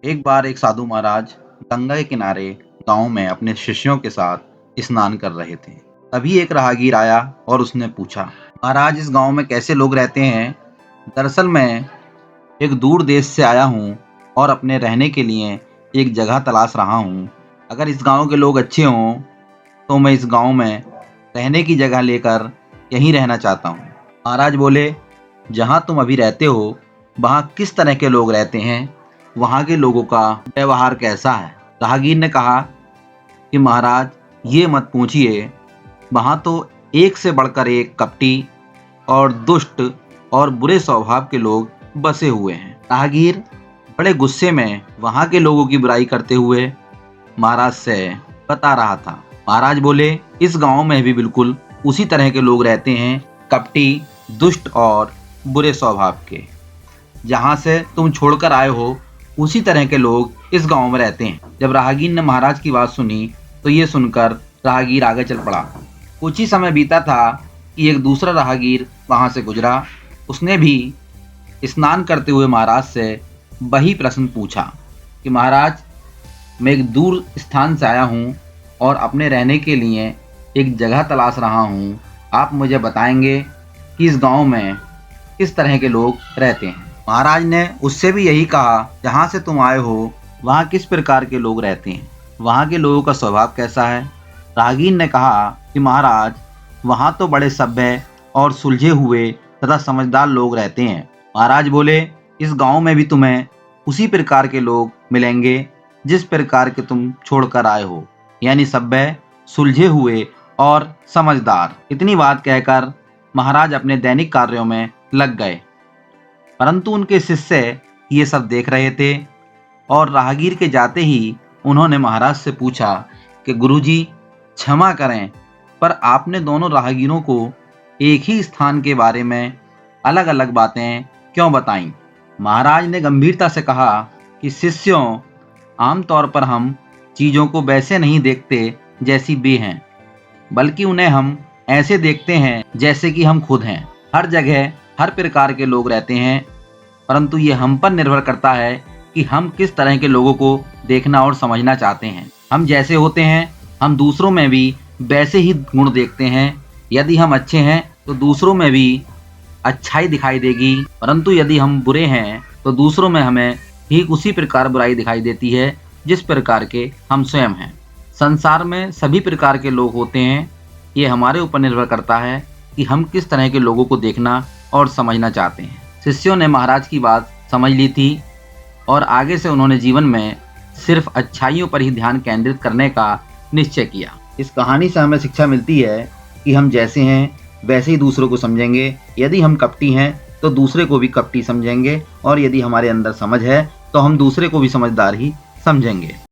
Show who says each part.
Speaker 1: एक बार एक साधु महाराज गंगा के किनारे गांव में अपने शिष्यों के साथ स्नान कर रहे थे। तभी एक राहगीर आया और उसने पूछा, महाराज इस गांव में कैसे लोग रहते हैं? दरअसल मैं एक दूर देश से आया हूँ और अपने रहने के लिए एक जगह तलाश रहा हूँ। अगर इस गांव के लोग अच्छे हों तो मैं इस गांव में रहने की जगह लेकर यहीं रहना चाहता हूँ। महाराज बोले, जहाँ तुम अभी रहते हो वहाँ किस तरह के लोग रहते हैं? वहाँ के लोगों का व्यवहार कैसा है? राहगीर ने कहा कि महाराज ये मत पूछिए, वहाँ तो एक से बढ़कर एक कपटी और दुष्ट और बुरे स्वभाव के लोग बसे हुए हैं। राहगीर बड़े गुस्से में वहाँ के लोगों की बुराई करते हुए महाराज से बता रहा था। महाराज बोले, इस गांव में भी बिल्कुल उसी तरह के लोग रहते हैं, कपटी, दुष्ट और बुरे स्वभाव के। जहाँ से तुम छोड़कर आए हो उसी तरह के लोग इस गांव में रहते हैं। जब राहगीर ने महाराज की बात सुनी तो ये सुनकर राहगीर आगे चल पड़ा। कुछ ही समय बीता था कि एक दूसरा राहगीर वहां से गुजरा। उसने भी स्नान करते हुए महाराज से वही प्रश्न पूछा कि महाराज मैं एक दूर स्थान से आया हूँ और अपने रहने के लिए एक जगह तलाश रहा हूँ। आप मुझे बताएंगे कि इस गांव में किस तरह के लोग रहते हैं? महाराज ने उससे भी यही कहा, जहाँ से तुम आए हो वहाँ किस प्रकार के लोग रहते हैं, वहाँ के लोगों का स्वभाव कैसा है? राहगीर ने कहा कि महाराज वहाँ तो बड़े सभ्य और सुलझे हुए तथा समझदार लोग रहते हैं। महाराज बोले, इस गांव में भी तुम्हें उसी प्रकार के लोग मिलेंगे जिस प्रकार के तुम छोड़कर आए हो, यानी सभ्य, सुलझे हुए और समझदार। इतनी बात कहकर महाराज अपने दैनिक कार्यों में लग गए, परंतु उनके शिष्य ये सब देख रहे थे और राहगीर के जाते ही उन्होंने महाराज से पूछा कि गुरुजी क्षमा करें, पर आपने दोनों राहगीरों को एक ही स्थान के बारे में अलग अलग बातें क्यों बताईं? महाराज ने गंभीरता से कहा कि शिष्यों, आमतौर पर हम चीज़ों को वैसे नहीं देखते जैसी वे हैं, बल्कि उन्हें हम ऐसे देखते हैं जैसे कि हम खुद हैं। हर जगह हर प्रकार के लोग रहते हैं, परंतु ये हम पर निर्भर करता है कि हम किस तरह के लोगों को देखना और समझना चाहते हैं। हम जैसे होते हैं हम दूसरों में भी वैसे ही गुण देखते हैं। यदि हम अच्छे हैं तो दूसरों में भी अच्छाई दिखाई देगी, परंतु यदि हम बुरे हैं तो दूसरों में हमें ठीक उसी प्रकार बुराई दिखाई देती है जिस प्रकार के हम स्वयं हैं। संसार में सभी प्रकार के लोग होते हैं। ये हमारे ऊपर निर्भर करता है कि हम किस तरह के लोगों को देखना और समझना चाहते हैं। शिष्यों ने महाराज की बात समझ ली थी और आगे से उन्होंने जीवन में सिर्फ अच्छाइयों पर ही ध्यान केंद्रित करने का निश्चय किया। इस कहानी से हमें शिक्षा मिलती है कि हम जैसे हैं वैसे ही दूसरों को समझेंगे। यदि हम कपटी हैं तो दूसरे को भी कपटी समझेंगे, और यदि हमारे अंदर समझ है तो हम दूसरे को भी समझदार ही समझेंगे।